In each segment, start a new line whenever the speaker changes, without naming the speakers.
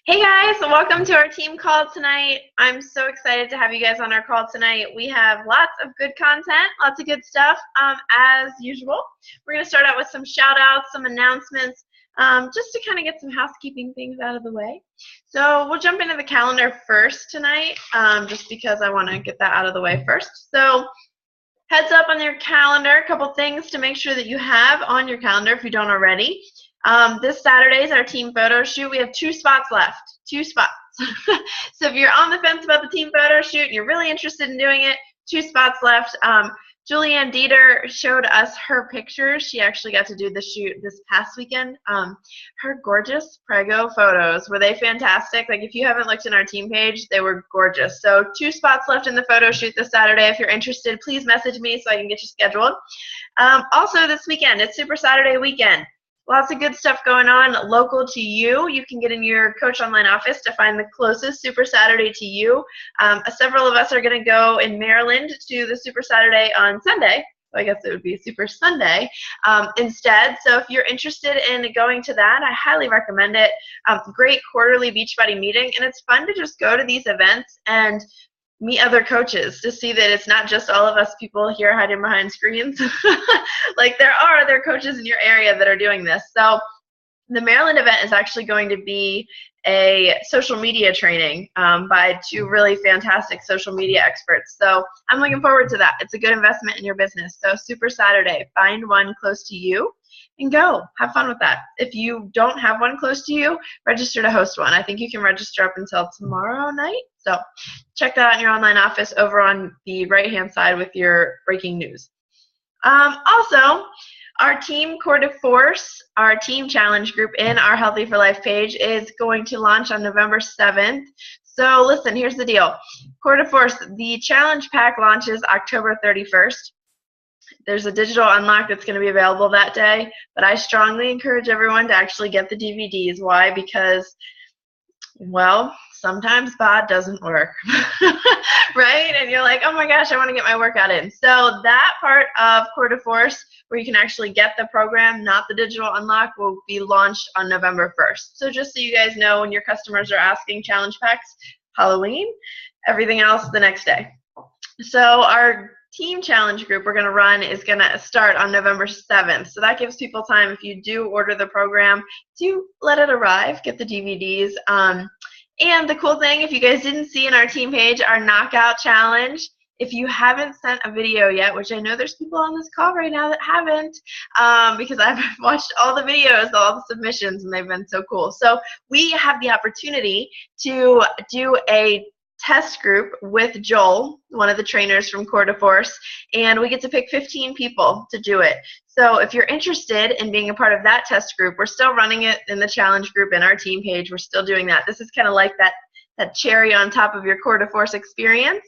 Hey guys, welcome to our team call tonight. I'm so excited to have you guys on our call tonight. We have lots of good content, lots of good stuff, as usual. We're going to start out with some shout outs, some announcements, just to kind of get some housekeeping things out of the way. So we'll jump into the calendar first tonight, just because I want to get that out of the way first. So heads up on your calendar, a couple things to make sure that you have on your calendar if you don't already. This Saturday is our team photo shoot. We have 2 spots left, 2 spots. So if you're on the fence about the team photo shoot and you're really interested in doing it, 2 spots left. Julianne Dieter showed us her pictures. She actually got to do the shoot this past weekend. Her gorgeous Prego photos, were they fantastic? Like, if you haven't looked in our team page, they were gorgeous. So 2 spots left in the photo shoot this Saturday. If you're interested, please message me so I can get you scheduled. Also this weekend, it's Super Saturday weekend. Lots of good stuff going on local to you. You can get in your Coach Online office to find the closest Super Saturday to you. Several of us are going to go in Maryland to the Super Saturday on Sunday. I guess it would be Super Sunday instead. So if you're interested in going to that, I highly recommend it. Great quarterly Beachbody meeting, and it's fun to just go to these events and meet other coaches to see that it's not just all of us people here hiding behind screens. Like, there are other coaches in your area that are doing this. So the Maryland event is actually going to be a social media training by 2 really fantastic social media experts. So I'm looking forward to that. It's a good investment in your business. So Super Saturday, find one close to you and go. Have fun with that. If you don't have one close to you, register to host one. I think you can register up until tomorrow night. So check that out in your online office over on the right-hand side with your breaking news. Also, our team Core de Force, our team challenge group in our Healthy for Life page, is going to launch on November 7th. So listen, here's the deal. Core de Force, the challenge pack launches October 31st. There's a digital unlock that's going to be available that day, but I strongly encourage everyone to actually get the DVDs. Why? Because, well, sometimes BOD doesn't work, right? And you're like, oh my gosh, I want to get my workout in. So that part of Core de Force, where you can actually get the program, not the digital unlock, will be launched on November 1st. So just so you guys know, when your customers are asking challenge packs, Halloween, everything else the next day. So our team challenge group we're going to run is going to start on November 7th. So that gives people time, if you do order the program, to let it arrive, get the DVDs. And the cool thing, if you guys didn't see in our team page, our knockout challenge, if you haven't sent a video yet, which I know there's people on this call right now that haven't, because I've watched all the videos, all the submissions, and they've been so cool. So we have the opportunity to do a test group with Joel, one of the trainers from Core de Force, and we get to pick 15 people to do it. So if you're interested in being a part of that test group, we're still running it in the challenge group in our team page. We're still doing that. This is kind of like that cherry on top of your Core de Force experience.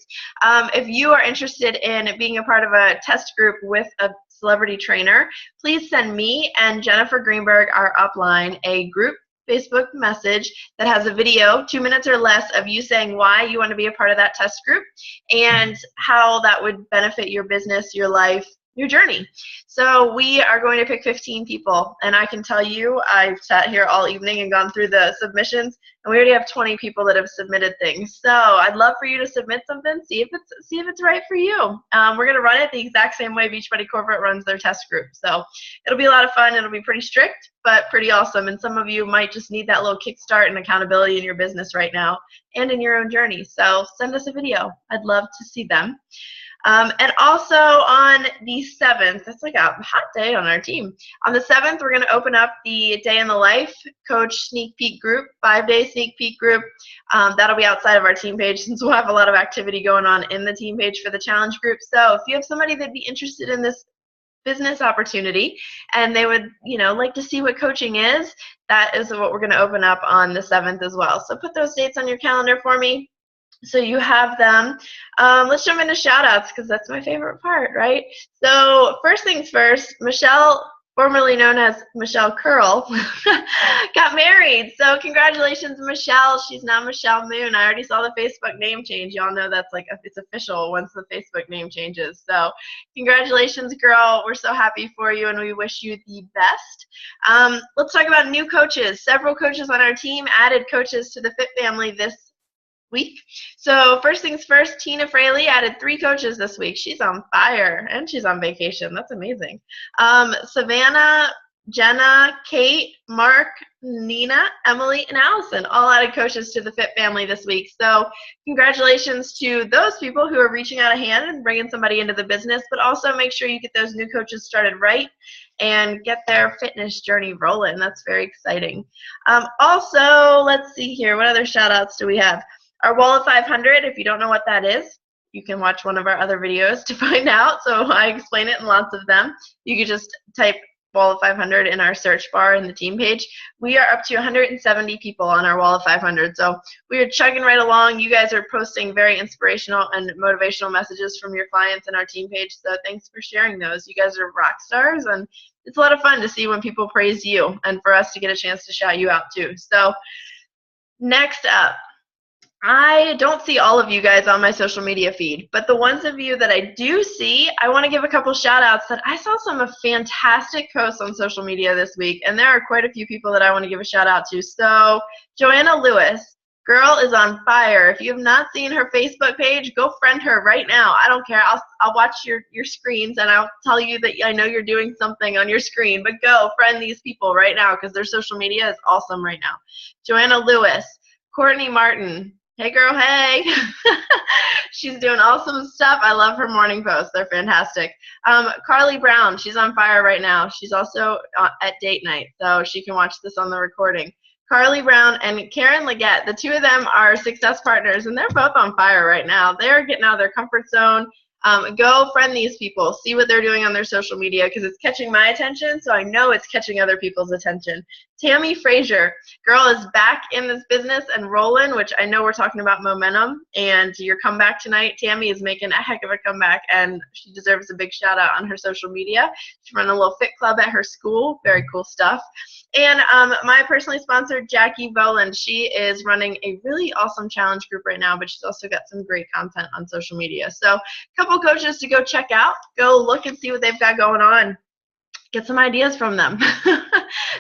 If you are interested in being a part of a test group with a celebrity trainer, please send me and Jennifer Greenberg, our upline, a group Facebook message that has a video, 2 minutes or less, of you saying why you want to be a part of that test group and how that would benefit your business, your life, your journey. So we are going to pick 15 people, and I can tell you, I've sat here all evening and gone through the submissions, and we already have 20 people that have submitted things. So I'd love for you to submit something, see if it's right for you. We're going to run it the exact same way Beachbody Corporate runs their test group. So it'll be a lot of fun. It'll be pretty strict, but pretty awesome. And some of you might just need that little kickstart and accountability in your business right now and in your own journey. So send us a video. I'd love to see them. And also on the 7th, that's like a hot day on our team. On the 7th, we're going to open up the Day in the Life Coach Sneak Peek group, 5-day sneak peek group. That'll be outside of our team page, since we'll have a lot of activity going on in the team page for the challenge group. So if you have somebody that'd be interested in this business opportunity and they would, like to see what coaching is, that is what we're going to open up on the 7th as well. So put those dates on your calendar for me, so you have them. Let's jump into shout outs, because that's my favorite part, right? So first things first, Michelle formerly known as Michelle Curl, got married. So congratulations, Michelle. She's now Michelle Moon. I already saw the Facebook name change. Y'all know that's like, it's official once the Facebook name changes. So congratulations, girl. We're so happy for you, and we wish you the best. Let's talk about new coaches. Several coaches on our team added coaches to the Fit family this week. So first things first, Tina Fraley added 3 coaches this week. She's on fire, and she's on vacation. That's amazing. Savannah, Jenna, Kate, Mark, Nina, Emily, and Allison all added coaches to the Fit family this week. So congratulations to those people who are reaching out a hand and bringing somebody into the business, but also make sure you get those new coaches started right and get their fitness journey rolling. That's very exciting. Also, let's see here. What other shout outs do we have? Our Wall of 500, if you don't know what that is, you can watch one of our other videos to find out. So I explain it in lots of them. You can just type Wall of 500 in our search bar in the team page. We are up to 170 people on our Wall of 500. So we are chugging right along. You guys are posting very inspirational and motivational messages from your clients in our team page. So thanks for sharing those. You guys are rock stars, and it's a lot of fun to see when people praise you and for us to get a chance to shout you out too. So next up, I don't see all of you guys on my social media feed, but the ones of you that I do see, I want to give a couple shout outs that I saw some fantastic posts on social media this week, and there are quite a few people that I want to give a shout out to. So Joanna Lewis, girl is on fire. If you have not seen her Facebook page, go friend her right now. I don't care. I'll watch your screens, and I'll tell you that I know you're doing something on your screen, but go friend these people right now because their social media is awesome right now. Joanna Lewis, Courtney Martin. Hey girl, hey. She's doing awesome stuff. I love her morning posts. They're fantastic. Carly Brown, she's on fire right now. She's also at date night, so she can watch this on the recording. Carly Brown and Karen Leggett, the two of them are success partners, and they're both on fire right now. They're getting out of their comfort zone. Go friend these people. See what they're doing on their social media because it's catching my attention, so I know it's catching other people's attention. Tammy Frazier, girl is back in this business and rolling, which I know we're talking about momentum, and your comeback tonight, Tammy is making a heck of a comeback, and she deserves a big shout out on her social media. She's running a little fit club at her school. Very cool stuff. And my personally sponsored Jackie Voland, she is running a really awesome challenge group right now, but she's also got some great content on social media. So a couple coaches to go check out. Go look and see what they've got going on. Get some ideas from them.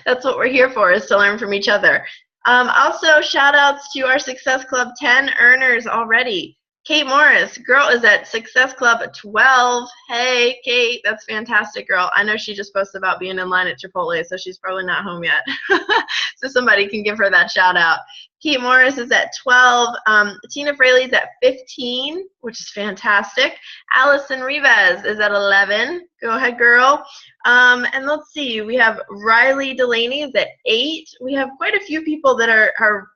That's what we're here for, is to learn from each other. Also, shout outs to our Success Club 10 earners already. Kate Morris, girl is at Success Club 12. Hey, Kate, that's fantastic, girl. I know she just posted about being in line at Chipotle, so she's probably not home yet. So somebody can give her that shout out. Kate Morris is at 12. Tina Fraley's at 15, which is fantastic. Allison Rivas is at 11. Go ahead, girl. And let's see, we have Riley Delaney is at 8. We have quite a few people that are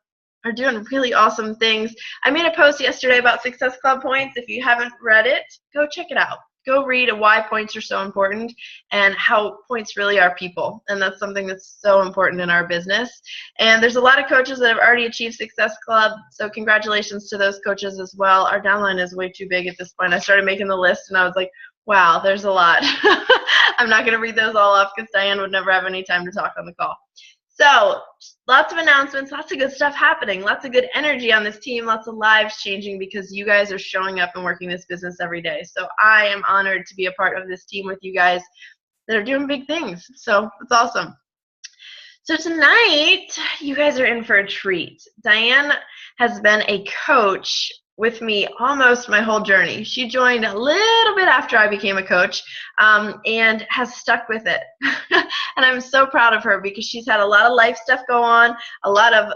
doing really awesome things. I made a post yesterday about Success Club points. If you haven't read it, go check it out. Go read why points are so important and how points really are people. And that's something that's so important in our business. And there's a lot of coaches that have already achieved Success Club, so congratulations to those coaches as well. Our downline is way too big at this point. I started making the list and I was like, wow, there's a lot. I'm not going to read those all off because Diann would never have any time to talk on the call. So lots of announcements, lots of good stuff happening, lots of good energy on this team, lots of lives changing because you guys are showing up and working this business every day. So I am honored to be a part of this team with you guys that are doing big things. So it's awesome. So tonight, you guys are in for a treat. Diann has been a coach with me almost my whole journey. She joined a little bit after I became a coach and has stuck with it. And I'm so proud of her because she's had a lot of life stuff go on, a lot of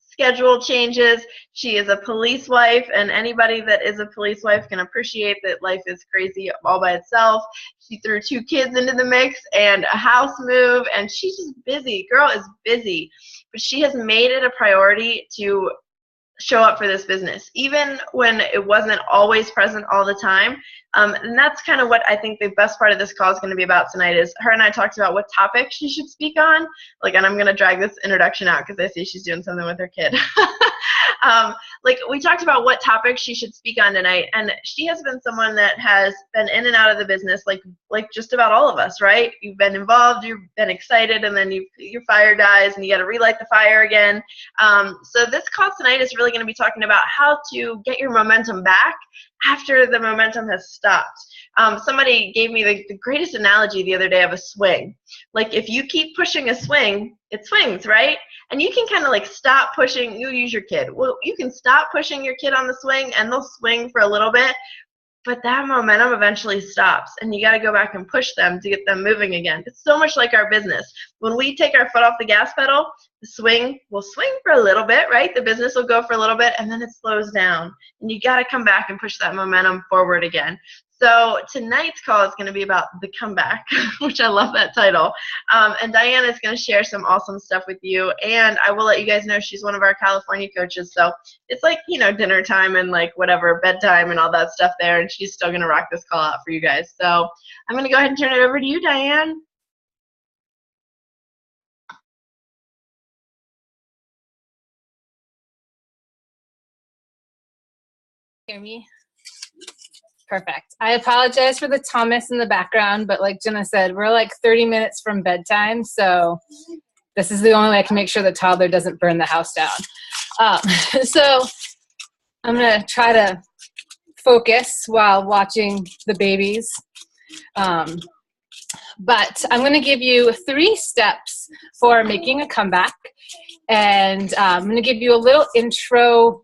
schedule changes. She is a police wife, and anybody that is a police wife can appreciate that life is crazy all by itself. She threw 2 kids into the mix and a house move, and she's just busy. Girl is busy. But she has made it a priority to show up for this business, even when it wasn't always present all the time. And that's kind of what I think the best part of this call is going to be about tonight is her and I talked about what topic she should speak on. And I'm going to drag this introduction out because I see she's doing something with her kid. Like we talked about what topics she should speak on tonight, and she has been someone that has been in and out of the business, like just about all of us, right? You've been involved, you've been excited, and then your fire dies, and you got to relight the fire again. So this call tonight is really going to be talking about how to get your momentum back after the momentum has stopped. Somebody gave me the greatest analogy the other day of a swing. Like if you keep pushing a swing, it swings, right? And you can kind of like stop pushing. You use your kid. Well, you can stop pushing your kid on the swing and they'll swing for a little bit, but that momentum eventually stops and you got to go back and push them to get them moving again. It's so much like our business. When we take our foot off the gas pedal, the swing will swing for a little bit, right? The business will go for a little bit and then it slows down and you got to come back and push that momentum forward again. So tonight's call is going to be about the comeback, which I love that title. And Diann is going to share some awesome stuff with you. And I will let you guys know she's one of our California coaches. So it's like, you know, dinner time and like whatever, bedtime and all that stuff there. And she's still going to rock this call out for you guys. So I'm going to go ahead and turn it over to you, Diann.
Hear me? Perfect. I apologize for the Thomas in the background, but like Jenna said, we're like 30 minutes from bedtime, so this is the only way I can make sure the toddler doesn't burn the house down. So I'm going to try to focus while watching the babies. But I'm going to give you 3 steps for making a comeback, and I'm going to give you a little intro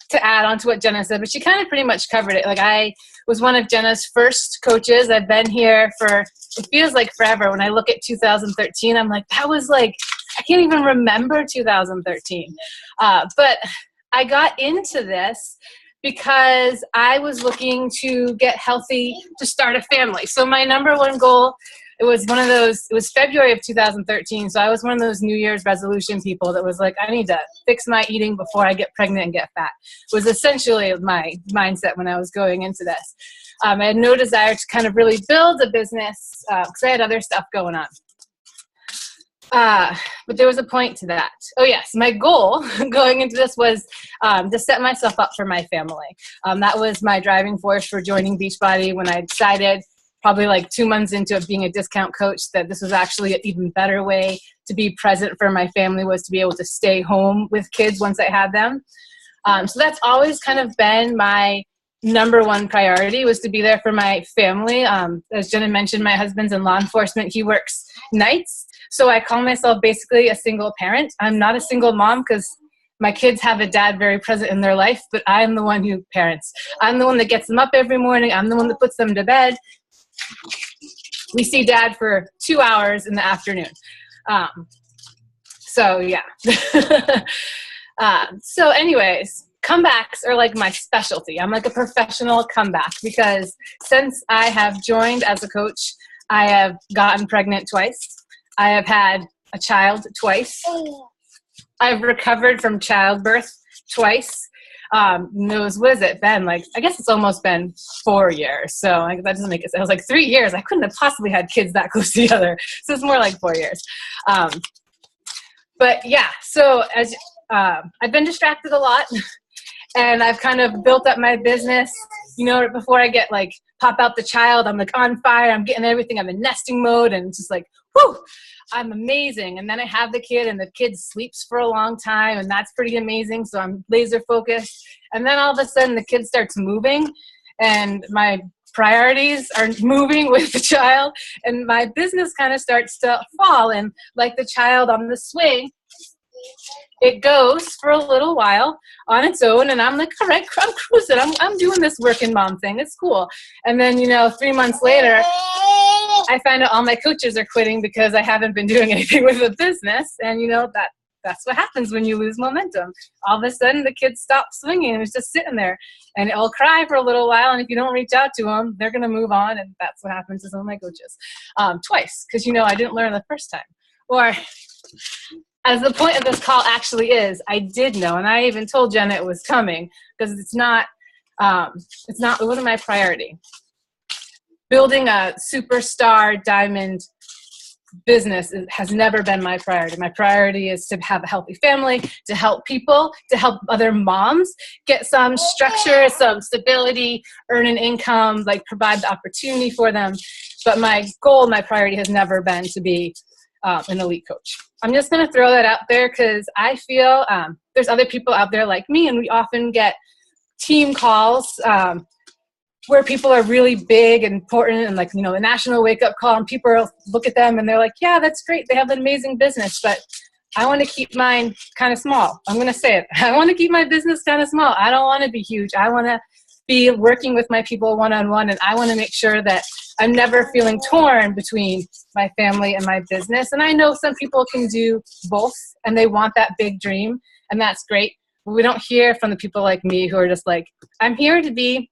to add on to what Jenna said, but she kind of pretty much covered it. Like I was one of Jenna's first coaches. I've been here for, it feels like forever. When I look at 2013, I'm like, that was like, I can't even remember 2013. But I got into this because I was looking to get healthy to start a family. So my number one goal, it was February of 2013. So I was one of those New Year's resolution people that was like, I need to fix my eating before I get pregnant and get fat. It was essentially my mindset when I was going into this. I had no desire to kind of really build a business because I had other stuff going on. But there was a point to that. Oh yes, my goal going into this was to set myself up for my family. That was my driving force for joining Beachbody when I decided, probably like 2 months into it being a discount coach, that this was actually an even better way to be present for my family, was to be able to stay home with kids once I had them. So that's always kind of been my number one priority, was to be there for my family. As Jenna mentioned, my husband's in law enforcement. He works nights. So I call myself basically a single parent. I'm not a single mom because my kids have a dad very present in their life, but I'm the one who parents. I'm the one that gets them up every morning. I'm the one that puts them to bed. We see dad for 2 hours in the afternoon. So yeah. So anyways, comebacks are like my specialty. I'm like a professional comeback because since I have joined as a coach, I have gotten pregnant twice. I have had a child twice. I've recovered from childbirth twice. What has it been? Like, I guess it's almost been 4 years. So like, that doesn't make it sense. I was like 3 years. I couldn't have possibly had kids that close together. So it's more like 4 years. But yeah, so as I've been distracted a lot and I've kind of built up my business, you know, before I get like pop out the child, I'm like on fire. I'm getting everything. I'm in nesting mode and it's just like, whoo, I'm amazing. And then I have the kid and the kid sleeps for a long time and that's pretty amazing. So I'm laser focused. And then all of a sudden the kid starts moving and my priorities are moving with the child and my business kind of starts to fall. And like the child on the swing, it goes for a little while on its own and I'm like, all right, I'm cruising. I'm doing this working mom thing. It's cool. And then, you know, 3 months later, I find out all my coaches are quitting because I haven't been doing anything with the business. And, you know, that's what happens when you lose momentum. All of a sudden, the kid stops swinging and it's just sitting there. And it'll cry for a little while. And if you don't reach out to them, they're going to move on. And that's what happens to some of my coaches. Twice, because, you know, I didn't learn the first time. Or as the point of this call actually is, I did know. And I even told Jenna it was coming because it wasn't my priority. Building a superstar diamond has never been my priority. My priority is to have a healthy family, to help people, to help other moms get some structure, some stability, earn an income, like provide the opportunity for them. But my goal, my priority has never been to be an elite coach. I'm just going to throw that out there because I feel there's other people out there like me, and we often get team calls where people are really big and important and like, you know, the national wake up call, and people look at them and they're like, yeah, that's great. They have an amazing business, but I want to keep mine kind of small. I'm going to say it. I want to keep my business kind of small. I don't want to be huge. I want to be working with my people one-on-one, and I want to make sure that I'm never feeling torn between my family and my business. And I know some people can do both and they want that big dream, and that's great. But we don't hear from the people like me who are just like, I'm here to be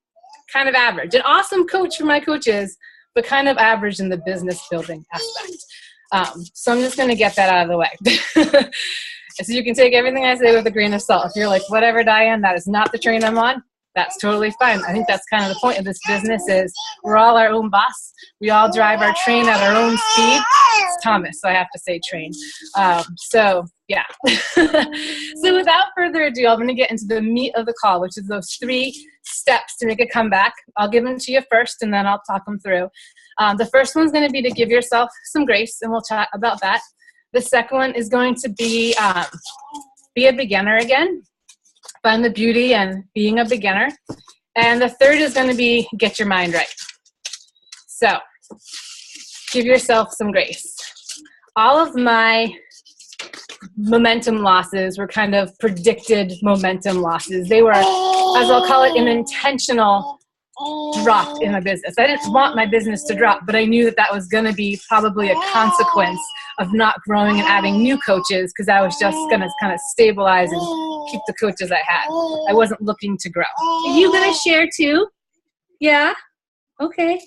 kind of average, an awesome coach for my coaches, but kind of average in the business building aspect. So I'm just going to get that out of the way. So you can take everything I say with a grain of salt. If you're like, whatever, Diann, that is not the train I'm on, that's totally fine. I think that's kind of the point of this business is we're all our own boss. We all drive our train at our own speed. It's Thomas, so I have to say train. So yeah. So without further ado, I'm going to get into the meat of the call, which is those 3 steps to make a comeback. I'll give them to you first, and then I'll talk them through. The first one's going to be to give yourself some grace, and we'll chat about that. The second one is going to be a beginner again. Find the beauty in being a beginner. And the third is going to be get your mind right. So give yourself some grace. All of my momentum losses were kind of predicted momentum losses. They were, as I'll call it, an intentional drop in my business. I didn't want my business to drop, but I knew that that was going to be probably a consequence of not growing and adding new coaches, because I was just going to kind of stabilize and keep the coaches I had. I wasn't looking to grow. Are you going to share too? Yeah? Okay.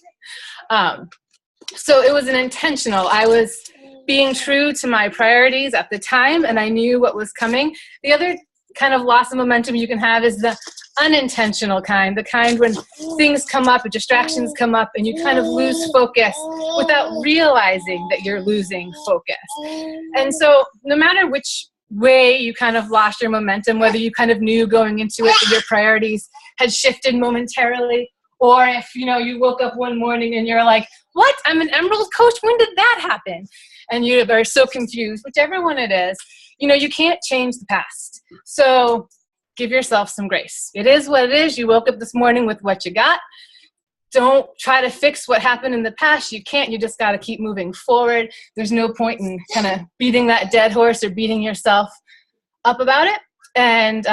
So it was an intentional. I was being true to my priorities at the time, and I knew what was coming. The other kind of loss of momentum you can have is the unintentional kind, the kind when things come up, distractions come up, and you kind of lose focus without realizing that you're losing focus. And so no matter which way you kind of lost your momentum, whether you kind of knew going into it that your priorities had shifted momentarily, or if, you know, you woke up one morning and you're like, what? I'm an Emerald coach? When did that happen? And you are so confused, whichever one it is, you know, you can't change the past. So give yourself some grace. It is what it is. You woke up this morning with what you got. Don't try to fix what happened in the past. You can't. You just got to keep moving forward. There's no point in kind of beating that dead horse or beating yourself up about it. And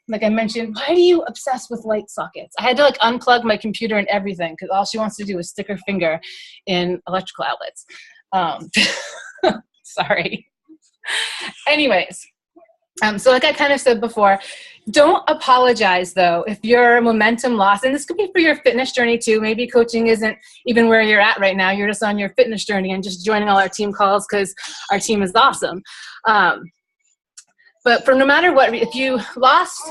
like I mentioned, why do you obsess with light sockets? I had to like unplug my computer and everything because all she wants to do is stick her finger in electrical outlets. Sorry. Anyways, so like I kind of said before, don't apologize though if your momentum lost, and this could be for your fitness journey too. Maybe coaching isn't even where you're at right now. You're just on your fitness journey and just joining all our team calls because our team is awesome. But for no matter what, if you lost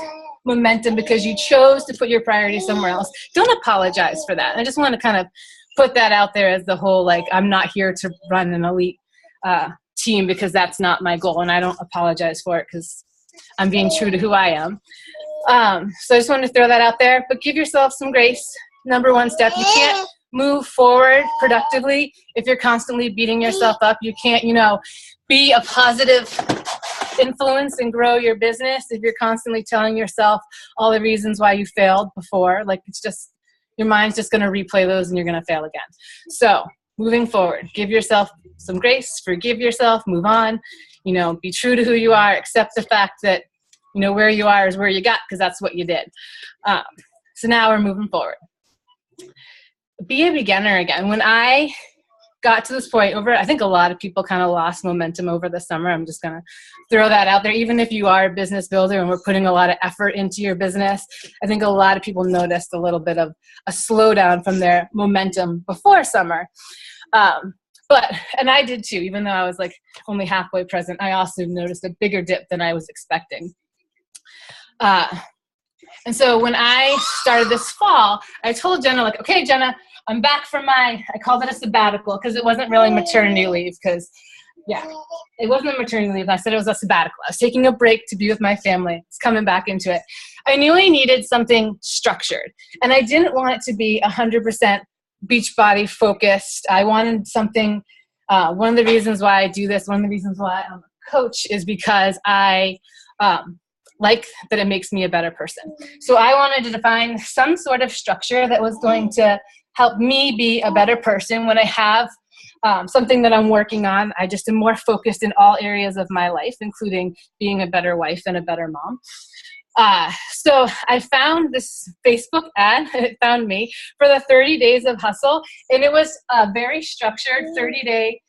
momentum because you chose to put your priority somewhere else, don't apologize for that. I just want to kind of put that out there as the whole, like, I'm not here to run an elite team because that's not my goal, and I don't apologize for it because I'm being true to who I am. So I just wanted to throw that out there, but give yourself some grace. Number one step, you can't move forward productively if you're constantly beating yourself up. You can't, you know, be a positive influence and grow your business if you're constantly telling yourself all the reasons why you failed before. Like, it's just, your mind's just going to replay those and you're going to fail again. So moving forward, give yourself some grace, forgive yourself, move on, you know, be true to who you are, accept the fact that, you know, where you are is where you got because that's what you did. So now we're moving forward. Be a beginner again. When I got to this point I think a lot of people kind of lost momentum over the summer. I'm just going to throw that out there. Even if you are a business builder and we're putting a lot of effort into your business, I think a lot of people noticed a little bit of a slowdown from their momentum before summer. And I did too, even though I was like only halfway present, I also noticed a bigger dip than I was expecting. And so when I started this fall, I told Jenna, like, okay, Jenna, I'm back from I called it a sabbatical because it wasn't really maternity leave because, yeah, it wasn't a maternity leave. I said it was a sabbatical. I was taking a break to be with my family. It's coming back into it. I knew I needed something structured, and I didn't want it to be 100% Beachbody focused. I wanted something, one of the reasons why I do this, one of the reasons why I'm a coach is because I like that it makes me a better person. So I wanted to define some sort of structure that was going to help me be a better person when I have something that I'm working on. I just am more focused in all areas of my life, including being a better wife and a better mom. So I found this Facebook ad, it found me, for the 30 Days of Hustle, and it was a very structured 30-day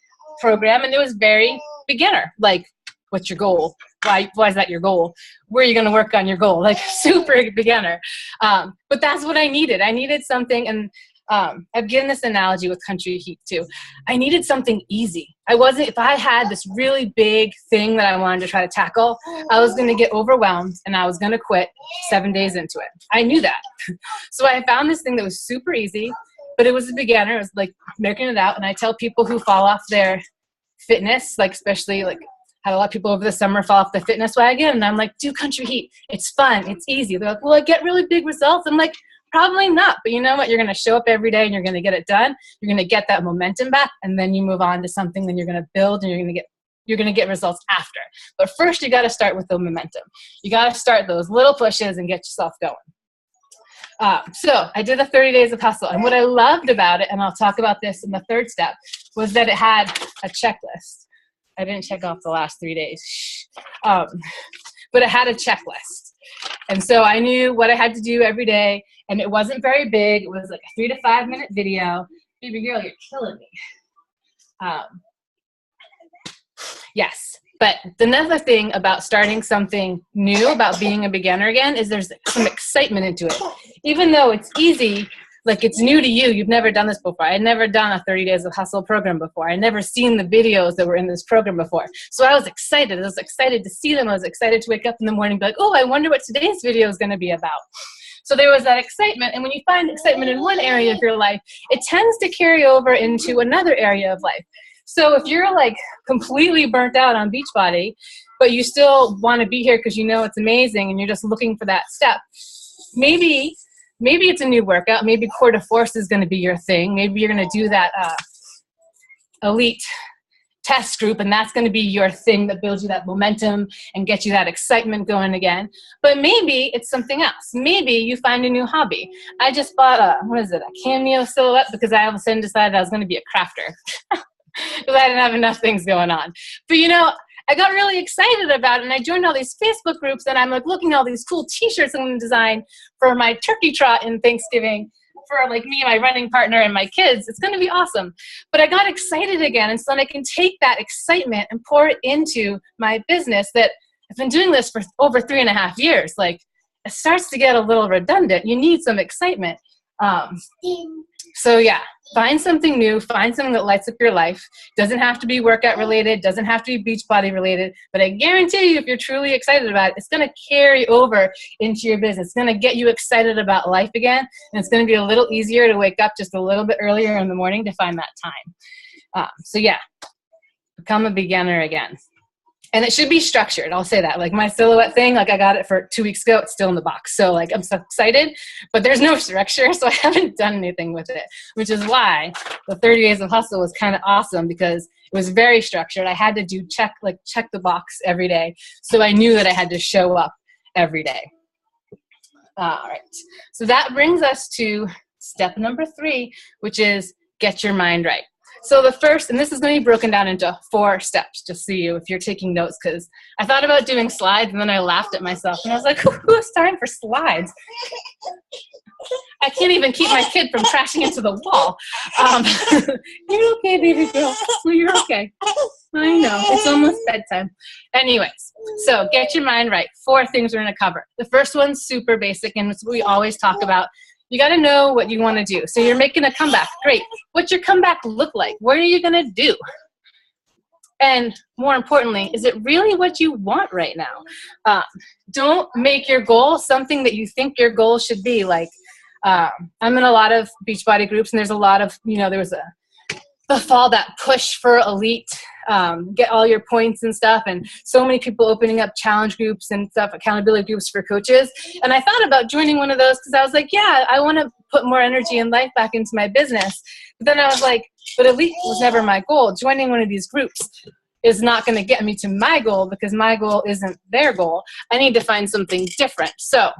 program, and it was very beginner, like, what's your goal? Why is that your goal? Where are you going to work on your goal? Like, super beginner. But that's what I needed. I needed something, and I've given this analogy with Country Heat too. I needed something easy. If I had this really big thing that I wanted to try to tackle, I was going to get overwhelmed and I was going to quit 7 days into it. I knew that. So I found this thing that was super easy, but it was a beginner. It was like making it out. And I tell people who fall off their fitness, like especially like had a lot of people over the summer fall off the fitness wagon. And I'm like, do Country Heat. It's fun. It's easy. They're like, well, I get really big results. I'm like, probably not, but you know what? You're going to show up every day and you're going to get it done. You're going to get that momentum back, and then you move on to something. Then you're going to build, and you're going to get results after. But first, you got to start with the momentum. You got to start those little pushes and get yourself going. So I did the 30 Days of Hustle, and what I loved about it, and I'll talk about this in the third step, was that it had a checklist. I didn't check off the last 3 days, but it had a checklist. And so I knew what I had to do every day, and it wasn't very big. It was like a 3 to 5 minute video. Baby girl, you're killing me. Yes, but another thing about starting something new, about being a beginner again, is there's some excitement into it. Even though it's easy, like it's new to you, you've never done this before. I had never done a 30 Days of Hustle program before. I had never seen the videos that were in this program before. So I was excited. I was excited to see them. I was excited to wake up in the morning and be like, oh, I wonder what today's video is going to be about. So there was that excitement. And when you find excitement in one area of your life, it tends to carry over into another area of life. So if you're like completely burnt out on Beachbody, but you still want to be here because you know it's amazing and you're just looking for that step, maybe it's a new workout. Maybe core to force is going to be your thing. Maybe you're going to do that elite test group, and that's going to be your thing that builds you that momentum and gets you that excitement going again. But maybe it's something else. Maybe you find a new hobby. I just bought a cameo silhouette because I all of a sudden decided I was going to be a crafter because I didn't have enough things going on. But you know, I got really excited about it, and I joined all these Facebook groups, and I'm like looking at all these cool t-shirts I'm going to design for my turkey trot in Thanksgiving for like me, my running partner, and my kids. It's going to be awesome. But I got excited again, and so then I can take that excitement and pour it into my business that I've been doing this for over 3.5 years. Like, it starts to get a little redundant. You need some excitement. So yeah, find something new, find something that lights up your life. Doesn't have to be workout related, doesn't have to be Beachbody related, but I guarantee you if you're truly excited about it, it's going to carry over into your business. It's going to get you excited about life again, and it's going to be a little easier to wake up just a little bit earlier in the morning to find that time. So yeah, become a beginner again. And it should be structured. I'll say that. Like my silhouette thing, like I got it for 2 weeks ago. It's still in the box. So like I'm so excited, but there's no structure. So I haven't done anything with it, which is why the 30 Days of Hustle was kind of awesome because it was very structured. I had to do check the box every day. So I knew that I had to show up every day. All right. So that brings us to step number 3, which is get your mind right. So the first, and this is going to be broken down into 4 steps, just so if you're taking notes, because I thought about doing slides, and then I laughed at myself, and I was like, who has time for slides? I can't even keep my kid from crashing into the wall. You're okay, baby girl. Well, you're okay. I know. It's almost bedtime. Anyways, so get your mind right. 4 things we're going to cover. The first one's super basic, and it's what we always talk about. You got to know what you want to do. So you're making a comeback. Great. What's your comeback look like? What are you going to do? And more importantly, is it really what you want right now? Don't make your goal something that you think your goal should be. Like, I'm in a lot of Beachbody groups, and there's a lot of, there was the fall, that push for elite, get all your points and stuff, and so many people opening up challenge groups and stuff, accountability groups for coaches. And I thought about joining one of those because I was like, yeah, I want to put more energy and life back into my business. But then I was like, but elite was never my goal. Joining one of these groups is not going to get me to my goal because my goal isn't their goal. I need to find something different. So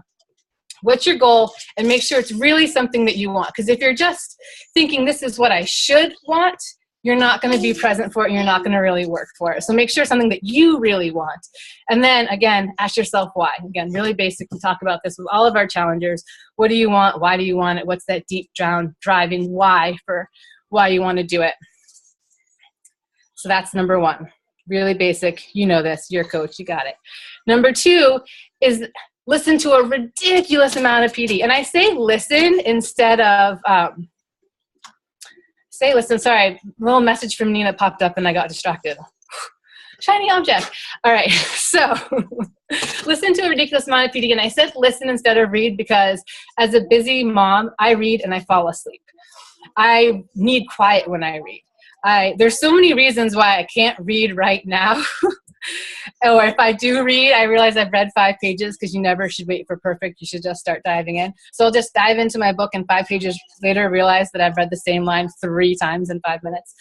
what's your goal? And make sure it's really something that you want. Because if you're just thinking this is what I should want, you're not going to be present for it and you're not going to really work for it. So make sure it's something that you really want. And then again, ask yourself why. Again, really basic. We talk about this with all of our challengers. What do you want? Why do you want it? What's that deep down driving why for why you want to do it? So that's number one. Really basic. You know this. You're a coach. You got it. Number two is listen to a ridiculous amount of PD. And I say listen instead of say listen. Sorry, a little message from Nina popped up and I got distracted. Shiny object. All right, so listen to a ridiculous amount of PD. And I said listen instead of read because as a busy mom, I read and I fall asleep. I need quiet when I read. There's so many reasons why I can't read right now. Or if I do read, I realize I've read 5 pages because you never should wait for perfect. You should just start diving in. So I'll just dive into my book and 5 pages later realize that I've read the same line 3 times in 5 minutes.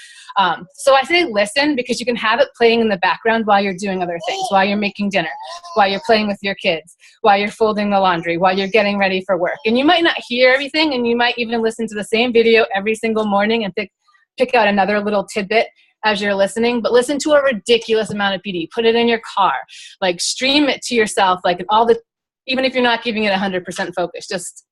So I say listen because you can have it playing in the background while you're doing other things, while you're making dinner, while you're playing with your kids, while you're folding the laundry, while you're getting ready for work. And you might not hear everything and you might even listen to the same video every single morning and pick out another little tidbit as you're listening, but listen to a ridiculous amount of PD. Put it in your car, like stream it to yourself, like even if you're not giving it 100% focus, just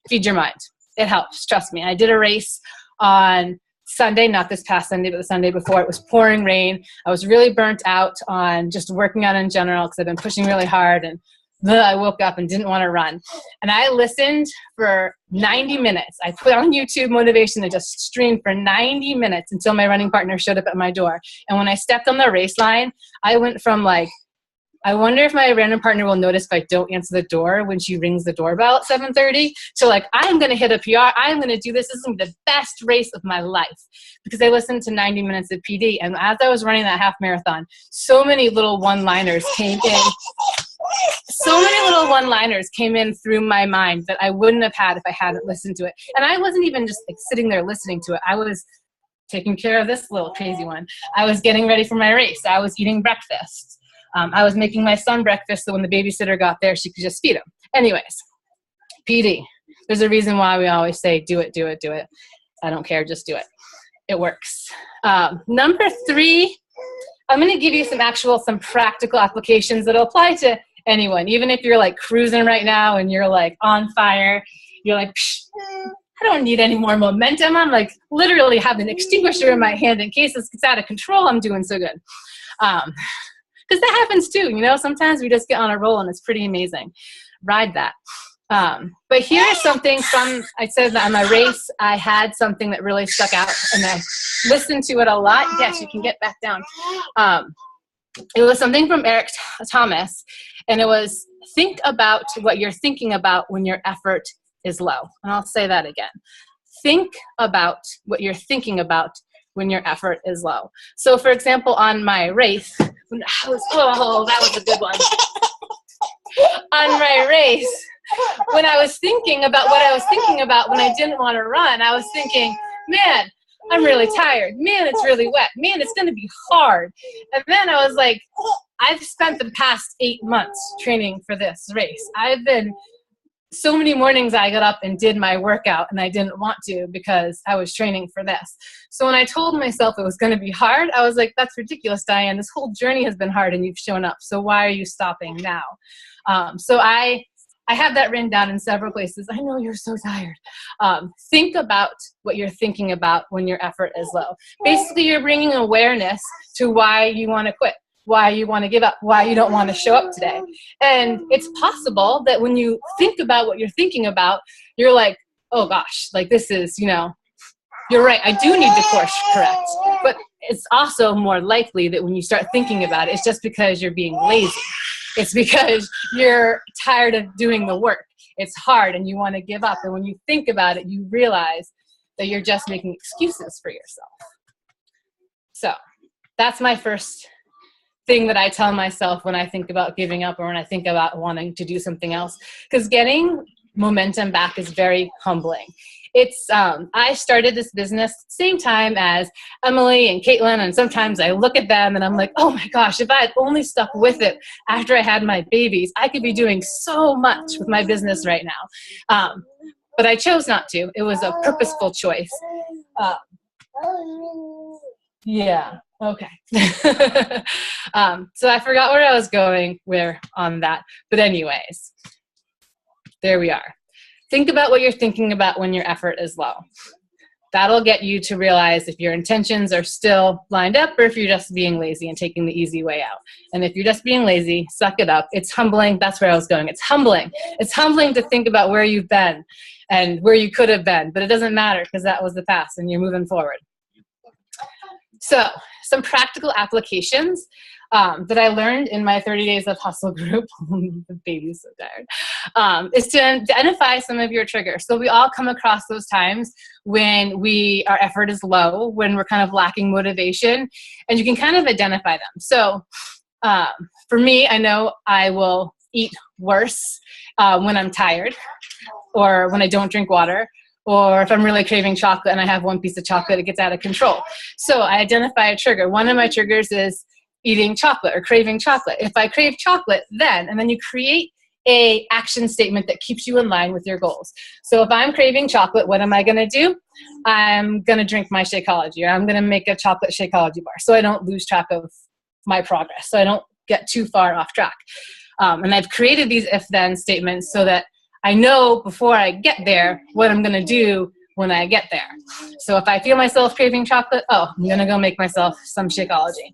feed your mind. It helps, trust me. I did a race on Sunday, not this past Sunday, but the Sunday before. It was pouring rain. I was really burnt out on just working out in general because I've been pushing really hard, and I woke up and didn't want to run. And I listened for 90 minutes. I put on YouTube motivation and just streamed for 90 minutes until my running partner showed up at my door. And when I stepped on the race line, I went from like, I wonder if my running partner will notice if I don't answer the door when she rings the doorbell at 7:30. So like, I'm going to hit a PR. I'm going to do this. This is going to be the best race of my life because I listened to 90 minutes of PD. And as I was running that half marathon, so many little one-liners came in. So many little one-liners came in through my mind that I wouldn't have had if I hadn't listened to it. And I wasn't even just like sitting there listening to it. I was taking care of this little crazy one. I was getting ready for my race. I was eating breakfast. I was making my son breakfast so when the babysitter got there, she could just feed him. Anyways, PD. There's a reason why we always say, do it, do it, do it. I don't care, just do it. It works. Number 3, I'm going to give you some practical applications that'll apply to anyone. Even if you're like cruising right now and you're like on fire, you're like, I don't need any more momentum. I'm like literally have an extinguisher in my hand in case this gets out of control. I'm doing so good. Because that happens too, sometimes we just get on a roll and it's pretty amazing. Ride that. But here's something I said that on my race, I had something that really stuck out and I listened to it a lot. Yes, you can get back down. It was something from Eric Thomas, and it was think about what you're thinking about when your effort is low. And I'll say that again. Think about what you're thinking about when your effort is low. So for example, on my race, that was a good one. On my race, when I was thinking about what I was thinking about when I didn't want to run, I was thinking, man, I'm really tired. Man, it's really wet. Man, it's going to be hard. And then I was like, I've spent the past 8 months training for this race. So many mornings I got up and did my workout and I didn't want to because I was training for this. So when I told myself it was going to be hard, I was like, that's ridiculous, Diann. This whole journey has been hard and you've shown up. So why are you stopping now? So I have that written down in several places. I know you're so tired. Think about what you're thinking about when your effort is low. Basically, you're bringing awareness to why you want to quit, why you want to give up, why you don't want to show up today. And it's possible that when you think about what you're thinking about, you're like, oh gosh, like this is, you're right. I do need to course correct. But it's also more likely that when you start thinking about it, it's just because you're being lazy. It's because you're tired of doing the work. It's hard and you want to give up. And when you think about it, you realize that you're just making excuses for yourself. So that's my first thing that I tell myself when I think about giving up or when I think about wanting to do something else. Because getting momentum back is very humbling. It's I started this business same time as Emily and Caitlin, and sometimes I look at them and I'm like, oh my gosh, if I had only stuck with it after I had my babies, I could be doing so much with my business right now. But I chose not to. It was a purposeful choice. Yeah. Okay. So I forgot where I was going on that. But anyways, there we are. Think about what you're thinking about when your effort is low. That'll get you to realize if your intentions are still lined up or if you're just being lazy and taking the easy way out. And if you're just being lazy, suck it up. It's humbling. That's where I was going. It's humbling. It's humbling to think about where you've been and where you could have been. But it doesn't matter because that was the past and you're moving forward. So some practical applications that I learned in my 30 Days of Hustle group, the baby's so tired, is to identify some of your triggers. So we all come across those times when our effort is low, when we're kind of lacking motivation, and you can kind of identify them. So for me, I know I will eat worse when I'm tired or when I don't drink water, or if I'm really craving chocolate and I have one piece of chocolate, it gets out of control. So I identify a trigger. One of my triggers is eating chocolate or craving chocolate. If I crave chocolate, and then you create a action statement that keeps you in line with your goals. So if I'm craving chocolate, what am I going to do? I'm going to drink my Shakeology, or I'm going to make a chocolate Shakeology bar so I don't lose track of my progress, so I don't get too far off track. And I've created these if-then statements so that I know before I get there what I'm going to do when I get there. So if I feel myself craving chocolate, I'm going to go make myself some Shakeology.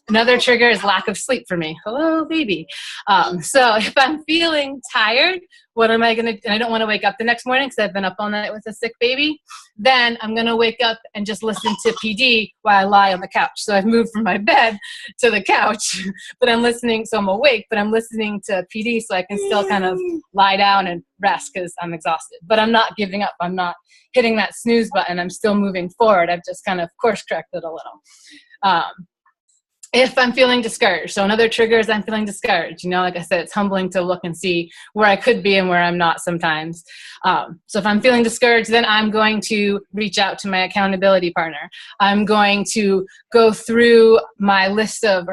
Another trigger is lack of sleep for me. Hello, baby. So if I'm feeling tired, what am I going to do? And I don't want to wake up the next morning because I've been up all night with a sick baby. Then I'm going to wake up and just listen to PD while I lie on the couch. So I've moved from my bed to the couch, but I'm listening. So I'm awake, but I'm listening to PD so I can still kind of lie down and rest because I'm exhausted. But I'm not giving up. I'm not hitting that snooze button. I'm still moving forward. I've just kind of course corrected a little. If I'm feeling discouraged, so another trigger is I'm feeling discouraged. Like I said, it's humbling to look and see where I could be and where I'm not sometimes. So if I'm feeling discouraged, then I'm going to reach out to my accountability partner. I'm going to go through my list of,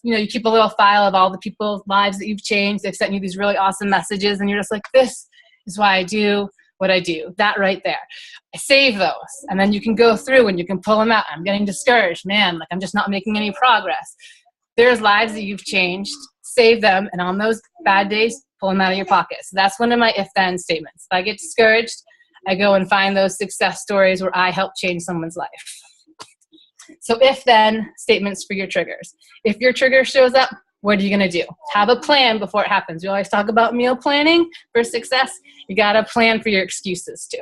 you keep a little file of all the people's lives that you've changed. They've sent you these really awesome messages and you're just like, this is why I do what I do. That right there. I save those. And then you can go through and you can pull them out. I'm getting discouraged. Man, I'm just not making any progress. There's lives that you've changed. Save them. And on those bad days, pull them out of your pocket. So that's one of my if-then statements. If I get discouraged, I go and find those success stories where I help change someone's life. So if-then statements for your triggers. If your trigger shows up, what are you going to do? Have a plan before it happens. We always talk about meal planning for success. You got to plan for your excuses too.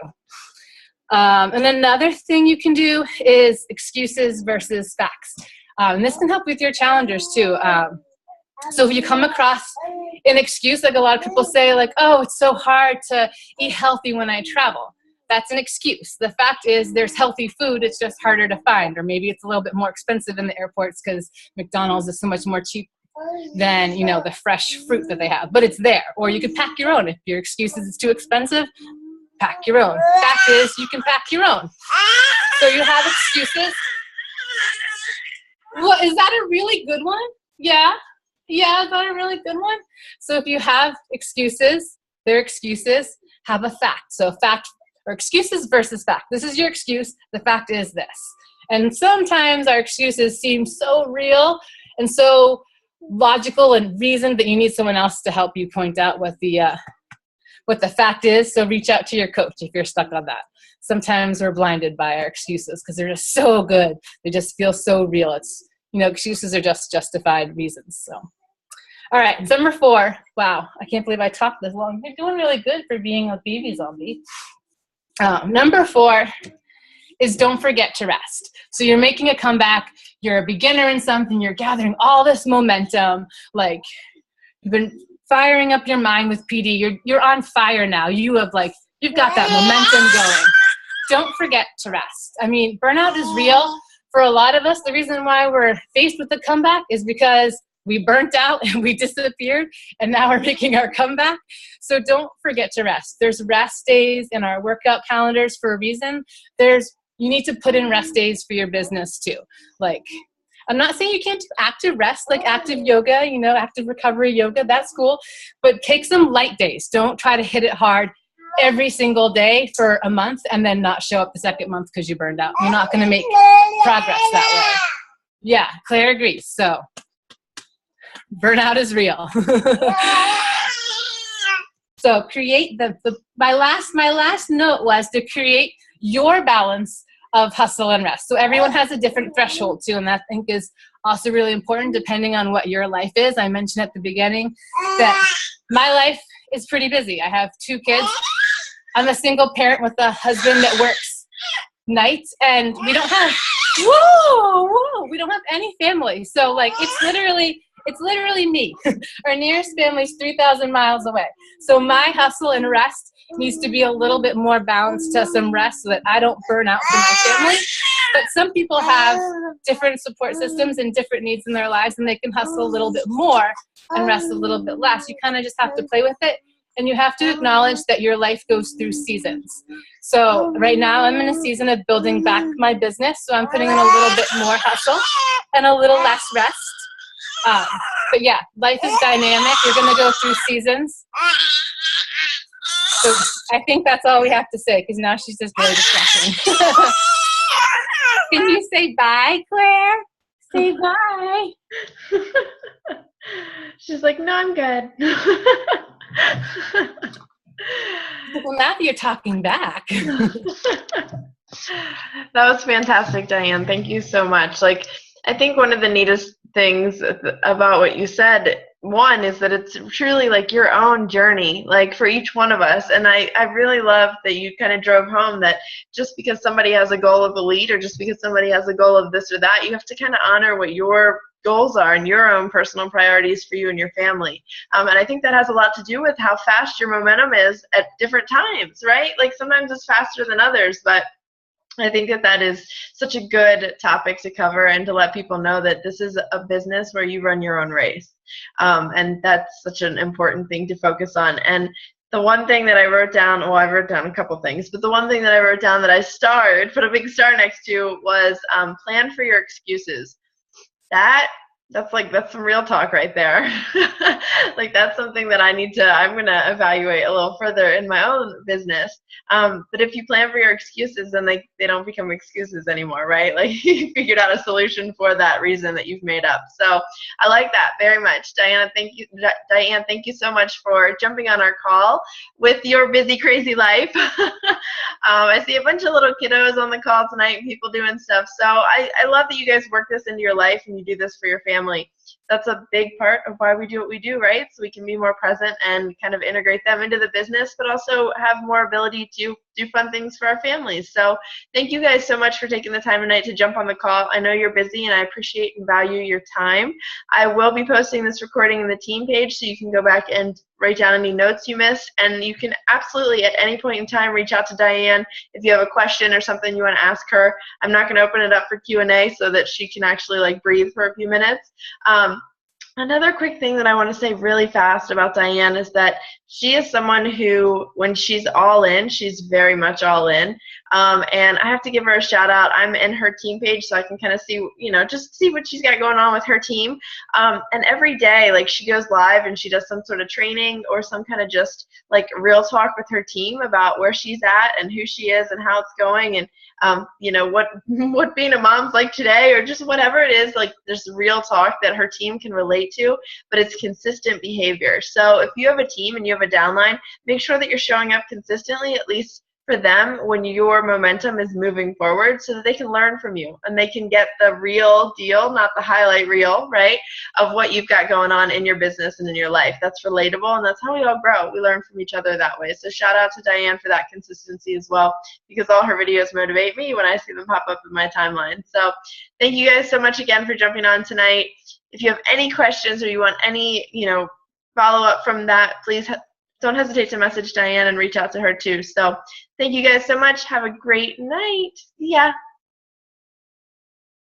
And another thing you can do is excuses versus facts. And this can help with your challengers too. So if you come across an excuse, like a lot of people say, like, oh, it's so hard to eat healthy when I travel. That's an excuse. The fact is there's healthy food. It's just harder to find. Or maybe it's a little bit more expensive in the airports because McDonald's is so much more cheap than the fresh fruit that they have, but it's there. Or you can pack your own. If your excuse is it's too expensive, pack your own. Fact is you can pack your own. So you have excuses. What, is that a really good one? Yeah, is that a really good one? So if you have excuses, they're excuses, have a fact. So fact or excuses versus fact. This is your excuse. The fact is this. And sometimes our excuses seem so real and so logical and reasoned that you need someone else to help you point out what the fact is. So reach out to your coach if you're stuck on that. Sometimes we're blinded by our excuses because they're just so good. They just feel so real. It's, excuses are just justified reasons. So, all right, number 4. Wow, I can't believe I talked this long. You're doing really good for being a baby zombie. Number 4 is don't forget to rest. So you're making a comeback, you're a beginner in something, you're gathering all this momentum, like you've been firing up your mind with PD, you're on fire now. You've got that momentum going. Don't forget to rest. I mean, burnout is real. For a lot of us, the reason why we're faced with a comeback is because we burnt out and we disappeared, and now we're making our comeback. So don't forget to rest. There's rest days in our workout calendars for a reason. You need to put in rest days for your business too. Like, I'm not saying you can't do active rest, like active yoga, active recovery yoga, that's cool. But take some light days. Don't try to hit it hard every single day for a month and then not show up the second month because you burned out. You're not going to make progress that way. Yeah, Claire agrees. So burnout is real. So create my last note was to create your balance of hustle and rest. So everyone has a different threshold too, and that I think is also really important depending on what your life is. I mentioned at the beginning that my life is pretty busy. I have 2 kids. I'm a single parent with a husband that works nights, and we don't have we don't have any family. So like it's literally me. Our nearest family is 3,000 miles away. So my hustle and rest needs to be a little bit more balanced to some rest so that I don't burn out for my family. But some people have different support systems and different needs in their lives, and they can hustle a little bit more and rest a little bit less. You kind of just have to play with it, and you have to acknowledge that your life goes through seasons. So right now I'm in a season of building back my business, so I'm putting in a little bit more hustle and a little less rest. But yeah, life is dynamic. You're going to go through seasons. So I think that's all we have to say, because now she's just really distracting. Can you say bye, Claire? Say bye.
She's like, no, I'm good.
Well, now that you're talking back.
That was fantastic, Diann. Thank you so much. Like, I think one of the neatest things about what you said, one, is that it's truly like your own journey, like for each one of us. And I really love that you kind of drove home that just because somebody has a goal of elite, or just because somebody has a goal of this or that, you have to kind of honor what your goals are and your own personal priorities for you and your family. And I think that has a lot to do with how fast your momentum is at different times, right? Like sometimes it's faster than others, but I think that is such a good topic to cover, and to let people know that this is a business where you run your own race. And that's such an important thing to focus on. And the one thing that I wrote down, well, I wrote down a couple things, but the one thing that I wrote down that I put a big star next to was plan for your excuses. That's some real talk right there. Like that's something that I'm going to evaluate a little further in my own business. But if you plan for your excuses, then they don't become excuses anymore, right? Like you figured out a solution for that reason that you've made up. So I like that very much. Diann, thank you so much for jumping on our call with your busy, crazy life. I see a bunch of little kiddos on the call tonight, people doing stuff. So I love that you guys work this into your life and you do this for your family. That's a big part of why we do what we do, right? So we can be more present and kind of integrate them into the business, but also have more ability to do fun things for our families. So thank you guys so much for taking the time tonight to jump on the call. I know you're busy, and I appreciate and value your time. I will be posting this recording in the team page, so you can go back and write down any notes you missed, and you can absolutely at any point in time reach out to Diann if you have a question or something you want to ask her. I'm not going to open it up for Q&A so that she can actually like breathe for a few minutes. Another quick thing that I want to say really fast about Diann is that she is someone who, when she's all in, she's very much all in. And I have to give her a shout out. I'm in her team page, so I can kind of see, just see what she's got going on with her team. And every day, like, she goes live and she does some sort of training or some kind of just like real talk with her team about where she's at and who she is and how it's going, and what being a mom's like today, or just whatever it is. Like, there's real talk that her team can relate to, but it's consistent behavior. So if you have a team and you have a downline, make sure that you're showing up consistently, at least for them when your momentum is moving forward so that they can learn from you and they can get the real deal, not the highlight reel, right, of what you've got going on in your business and in your life. That's relatable, and that's how we all grow. We learn from each other that way. So shout out to Diann for that consistency as well, because all her videos motivate me when I see them pop up in my timeline. So thank you guys so much again for jumping on tonight. If you have any questions or you want any, follow up from that, please don't hesitate to message Diann and reach out to her too. So thank you guys so much. Have a great night. See ya.